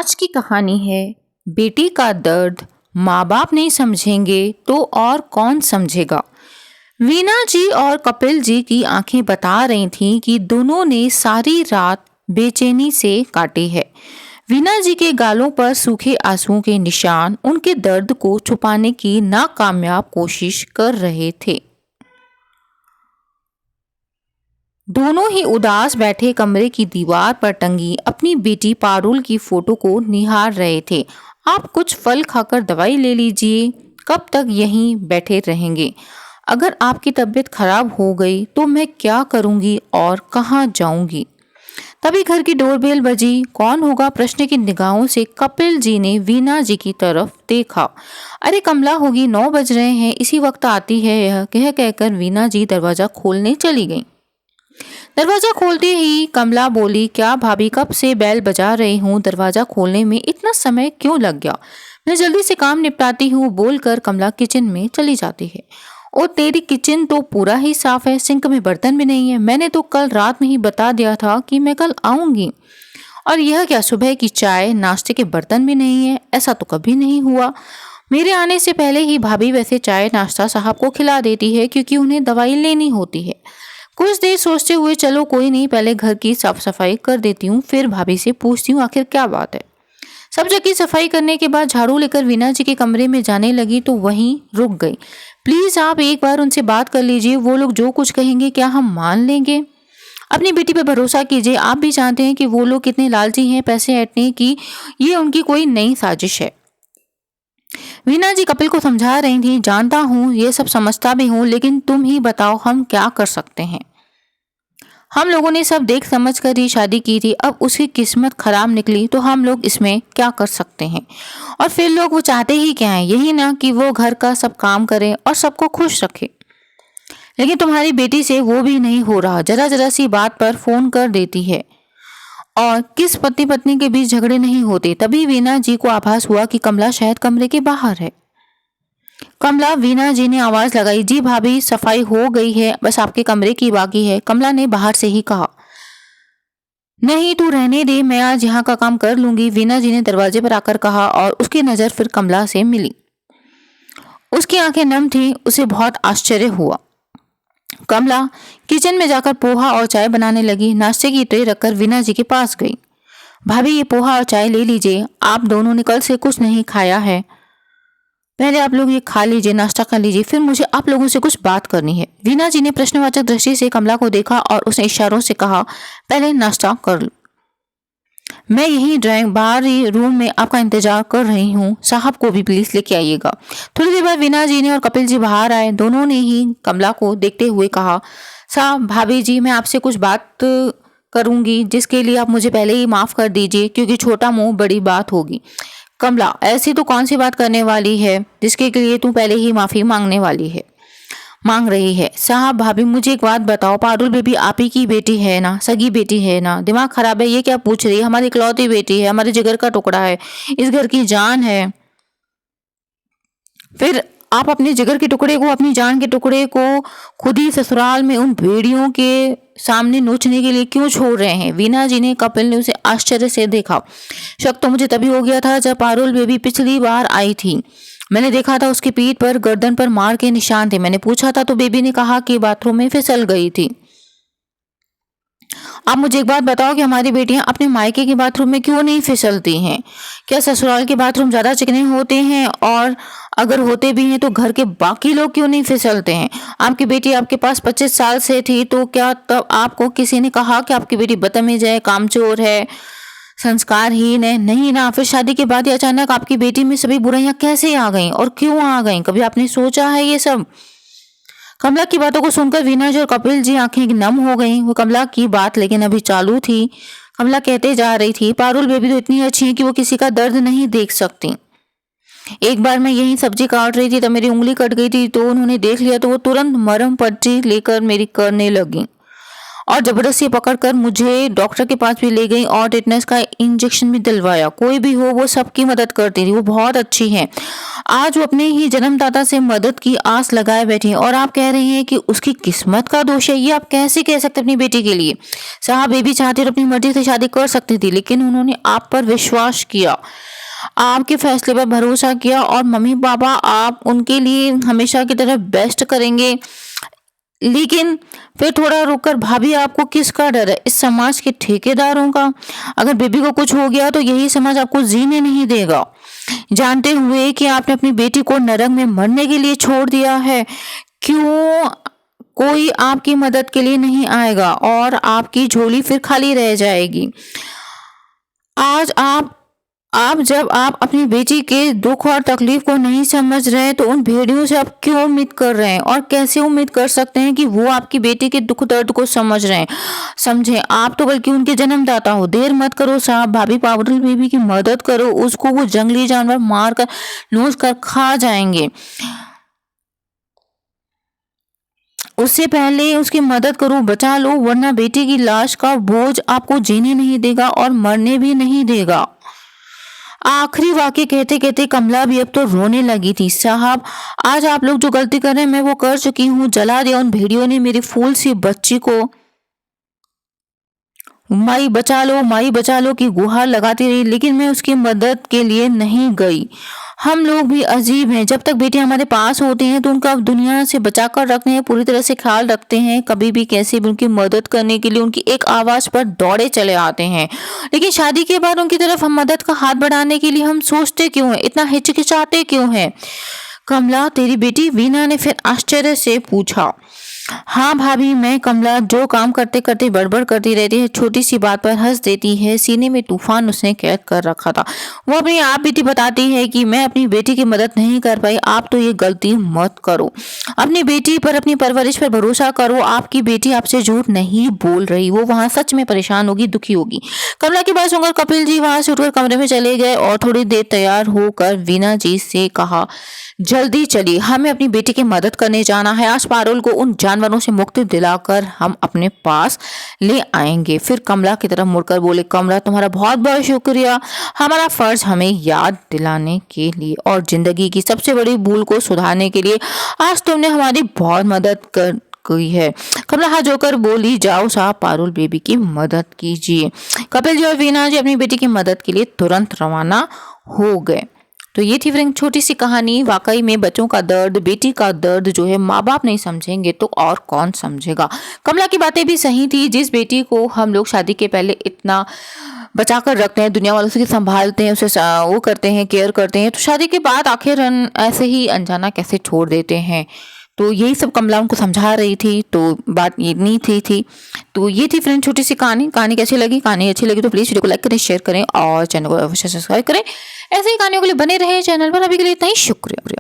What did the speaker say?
आज की कहानी है बेटी का दर्द। माँ बाप नहीं समझेंगे तो और कौन समझेगा। वीना जी और कपिल जी की आंखें बता रही थीं कि दोनों ने सारी रात बेचैनी से काटी है। वीना जी के गालों पर सूखे आंसुओं के निशान उनके दर्द को छुपाने की नाकामयाब कोशिश कर रहे थे। दोनों ही उदास बैठे कमरे की दीवार पर टंगी अपनी बेटी पारुल की फोटो को निहार रहे थे। आप कुछ फल खाकर दवाई ले लीजिए, कब तक यहीं बैठे रहेंगे। अगर आपकी तबीयत खराब हो गई तो मैं क्या करूंगी और कहाँ जाऊंगी। तभी घर की डोरबेल बजी। कौन होगा, प्रश्न की निगाहों से कपिल जी ने वीना जी की तरफ देखा। अरे कमला होगी, 9 बज रहे हैं, इसी वक्त आती है। यह कहकर वीना जी दरवाजा खोलने चली गई। दरवाजा खोलते ही कमला बोली, क्या भाभी, कब से बेल बजा रही हूँ, दरवाजा खोलने में इतना समय क्यों लग गया। मैं जल्दी से काम निपटाती हूँ, बोलकर कमला किचन में चली जाती है। और तेरी किचन तो पूरा ही साफ है, सिंक में बर्तन भी नहीं है। मैंने तो कल रात में ही बता दिया था कि मैं कल आऊंगी। और यह क्या, सुबह की चाय नाश्ते के बर्तन भी नहीं है। ऐसा तो कभी नहीं हुआ। मेरे आने से पहले ही भाभी वैसे चाय नाश्ता साहब को खिला देती है, क्योंकि उन्हें दवाई लेनी होती है। कुछ देर सोचते हुए, चलो कोई नहीं, पहले घर की साफ सफाई कर देती हूँ, फिर भाभी से पूछती हूँ आखिर क्या बात है। सब जगह सफाई करने के बाद झाड़ू लेकर वीना जी के कमरे में जाने लगी तो वहीं रुक गई। प्लीज आप एक बार उनसे बात कर लीजिए, वो लोग जो कुछ कहेंगे क्या हम मान लेंगे। अपनी बेटी पर भरोसा कीजिए, आप भी जानते हैं कि वो लोग कितने लालची हैं पैसे ऐंठने की। ये उनकी कोई नई साजिश है। वीना जी कपिल को समझा रही थी, जानता हूँ, ये सब समझता भी हूँ, लेकिन तुम ही बताओ हम क्या कर सकते हैं। हम लोगों ने सब देख समझ कर ही शादी की थी, अब उसकी किस्मत खराब निकली तो हम लोग इसमें क्या कर सकते हैं। और फिर लोग वो चाहते ही क्या है, यही ना कि वो घर का सब काम करे और सबको खुश रखे। लेकिन तुम्हारी बेटी से वो भी नहीं हो रहा, जरा जरा सी बात पर फोन कर देती है और किस पति पत्नी के बीच झगड़े नहीं होते। तभी वीना जी को आभास हुआ कि कमला शायद कमरे के बाहर है। कमला, वीना जी ने आवाज लगाई। जी भाभी, सफाई हो गई है, बस आपके कमरे की बाकी है, कमला ने बाहर से ही कहा। नहीं, तू रहने दे, मैं आज यहाँ का काम कर लूंगी, वीना जी ने दरवाजे पर आकर कहा और उसकी नजर फिर कमला से मिली। उसकी आंखें नम थी, उसे बहुत आश्चर्य हुआ। कमला किचन में जाकर पोहा और चाय बनाने लगी। नाश्ते की ट्रे रखकर वीना जी के पास गई। भाभी, ये पोहा और चाय ले लीजिए, आप दोनों ने कल से कुछ नहीं खाया है, पहले आप लोग ये खा लीजिए, नाश्ता कर लीजिए, फिर मुझे आप लोगों से कुछ बात करनी है। वीना जी ने प्रश्नवाचक दृष्टि से कमला को देखा और उसने इशारों से कहा, पहले नाश्ता कर लो। मैं यही ड्राइंग बाहरी रूम में आपका इंतजार कर रही हूँ, साहब को भी प्लीज लेके आइएगा। थोड़ी देर बाद वीना जी ने और कपिल जी बाहर आए। दोनों ने ही कमला को देखते हुए कहा, साहब, भाभी जी, मैं आपसे कुछ बात करूंगी, जिसके लिए आप मुझे पहले ही माफ कर दीजिए, क्योंकि छोटा मुंह बड़ी बात होगी। कमला, ऐसी तो कौन सी बात करने वाली है जिसके लिए तू पहले ही माफी मांग रही है। साहब, भाभी, मुझे एक बात बताओ, पारुल बेबी आप ही की बेटी है ना, सगी बेटी है ना, दिमाग खराब है, ये क्या पूछ रही है। हमारी इकलौती बेटी है, हमारे जिगर का टुकड़ा है, इस घर की जान है। फिर आप अपने जिगर के टुकड़े को, अपनी जान के टुकड़े को खुद ही ससुराल में उन भेड़ियों के सामने नोचने के लिए क्यों छोड़ रहे हैं। वीना जी ने, कपिल ने उसे आश्चर्य से देखा। शक तो मुझे तभी हो गया था जब पारुल बेबी पिछली बार आई थी। मैंने देखा था उसकी पीठ पर, गर्दन पर मार के निशान थे। मैंने पूछा था तो बेबी ने कहा कि बाथरूम में फिसल गई थी। आप मुझे एक बात बताओ कि हमारी बेटियां अपने मायके के बाथरूम में क्यों नहीं फिसलती हैं। क्या ससुराल के बाथरूम ज्यादा चिकने होते हैं, और अगर होते भी हैं तो घर के बाकी लोग क्यों नहीं फिसलते हैं। आपकी बेटी आपके पास 25 साल से थी, तो क्या तब आपको किसी ने कहा कि आपकी बेटी बदतमीज है, कामचोर है, संस्कारहीन है। नहीं ना। फिर शादी के बाद ही अचानक आपकी बेटी में सभी बुराइयां कैसे आ गईं और क्यों आ गईं, कभी आपने सोचा है ये सब। कमला की बातों को सुनकर वीना जी और कपिल जी आंखें नम हो गईं। वो कमला की बात लेकिन अभी चालू थी। कमला कहते जा रही थी, पारुल बेबी तो इतनी अच्छी है कि वो किसी का दर्द नहीं देख सकती। एक बार मैं यही सब्जी काट रही थी तब मेरी उंगली कट गई थी, तो उन्होंने देख लिया तो वो तुरंत मरहम पट्टी लेकर मेरी करने लगी। और जबरदस्ती पकड़कर मुझे डॉक्टर के पास भी ले गई और टिटनेस का इंजेक्शन भी दिलवाया। कोई भी हो वो सबकी मदद करती थी, वो बहुत अच्छी है। आज वो अपने ही जन्मदाता से मदद की आस लगाए बैठी है और आप कह रहे हैं कि उसकी किस्मत का दोष है। ये आप कैसे कह सकते अपनी बेटी के लिए? साहब बेबी चाहती और अपनी मर्जी से शादी कर सकती थी, लेकिन उन्होंने आप पर विश्वास किया, आपके फैसले पर भरोसा किया और मम्मी पापा आप उनके लिए हमेशा की तरह बेस्ट करेंगे। लेकिन फिर थोड़ा रुककर भाभी आपको किसका डर है? इस समाज के ठेकेदारों का। अगर बेबी को कुछ हो गया तो यही समाज आपको जीने नहीं देगा, जानते हुए कि आपने अपनी बेटी को नरक में मरने के लिए छोड़ दिया है। क्यों कोई आपकी मदद के लिए नहीं आएगा और आपकी झोली फिर खाली रह जाएगी। आज जब आप अपनी बेटी के दुख और तकलीफ को नहीं समझ रहे तो उन भेड़ियों से आप क्यों उम्मीद कर रहे हैं? और कैसे उम्मीद कर सकते हैं कि वो आपकी बेटी के दुख दर्द को समझ रहे हैं? समझे, आप तो बल्कि उनके जन्मदाता हो। देर मत करो साहब, भाभी पारुल बेबी की मदद करो, उसको वो जंगली जानवर मार कर नोच कर खा जाएंगे। उससे पहले उसकी मदद करो, बचा लो, वरना बेटी की लाश का बोझ आपको जीने नहीं देगा और मरने भी नहीं देगा। आखिरी वाक्य कहते कहते कमला भी अब तो रोने लगी थी। साहब आज आप लोग जो गलती कर रहे हैं मैं वो कर चुकी हूँ। जला दिया उन भेड़ियों ने मेरी फूल सी बच्ची को। माई बचा लो की गुहार लगाती रही, लेकिन मैं उसकी मदद के लिए नहीं गई। हम लोग भी अजीब हैं, जब तक बेटी हमारे पास होती हैं तो उनका दुनिया से बचाकर रखने हैं, पूरी तरह से ख्याल रखते हैं। कभी भी कैसे भी उनकी मदद करने के लिए उनकी एक आवाज पर दौड़े चले आते हैं। लेकिन शादी के बाद उनकी तरफ हम मदद का हाथ बढ़ाने के लिए हम सोचते क्यों हैं, इतना हिचकिचाते क्यों हैं? कमला तेरी बेटी वीना ने फिर आश्चर्य से पूछा। हाँ भाभी, मैं कमला जो काम करते करते बड़बड़ करती रहती है, छोटी सी बात पर हंस देती है। सीने में तूफान उसने कैद कर रखा था। वो अपनी आप बीती बताती है कि मैं अपनी बेटी की मदद नहीं कर पाई। आप तो ये गलती मत करो, अपनी बेटी पर अपनी परवरिश पर भरोसा करो। आपकी बेटी आपसे झूठ नहीं बोल रही, वो वहाँ सच में परेशान होगी, दुखी होगी। कमला की बात सुनकर कपिल जी वहां से उठकर कमरे में चले गए और थोड़ी देर तैयार होकर वीना जी से कहा, जल्दी चलिए, हमें अपनी बेटी की मदद करने जाना है। आज पारुल को उन जानवरों से मुक्ति दिलाकर हम अपने पास ले आएंगे। फिर कमला की तरफ मुड़कर बोले, कमला तुम्हारा बहुत बहुत शुक्रिया, हमारा फर्ज हमें याद दिलाने के लिए और जिंदगी की सबसे बड़ी भूल को सुधारने के लिए आज तुमने हमारी बहुत मदद कर गई है। कमला हाथ जोड़कर बोली, जाओ साहब पारुल बेबी की मदद कीजिए। कपिल जी और वीना जी अपनी बेटी की मदद के लिए तुरंत रवाना हो गए। तो ये थी फ्रेंड छोटी सी कहानी। वाकई में बच्चों का दर्द, बेटी का दर्द जो है माँ बाप नहीं समझेंगे तो और कौन समझेगा। कमला की बातें भी सही थी। जिस बेटी को हम लोग शादी के पहले इतना बचा कर रखते हैं, दुनिया वालों से संभालते हैं, उसे वो करते हैं, केयर करते हैं, तो शादी के बाद आखिर ऐसे ही अनजाना कैसे छोड़ देते हैं। तो यही सब कमला उनको समझा रही थी। तो बात ये नहीं थी। तो ये थी फ्रेंड छोटी सी कहानी कैसी लगी? कहानी अच्छी लगी तो प्लीज़ वीडियो को लाइक करें, शेयर करें और चैनल को अवश्य सब्सक्राइब करें। ऐसे ही कहानियों के लिए बने रहे चैनल पर। अभी के लिए इतना ही, शुक्रिया।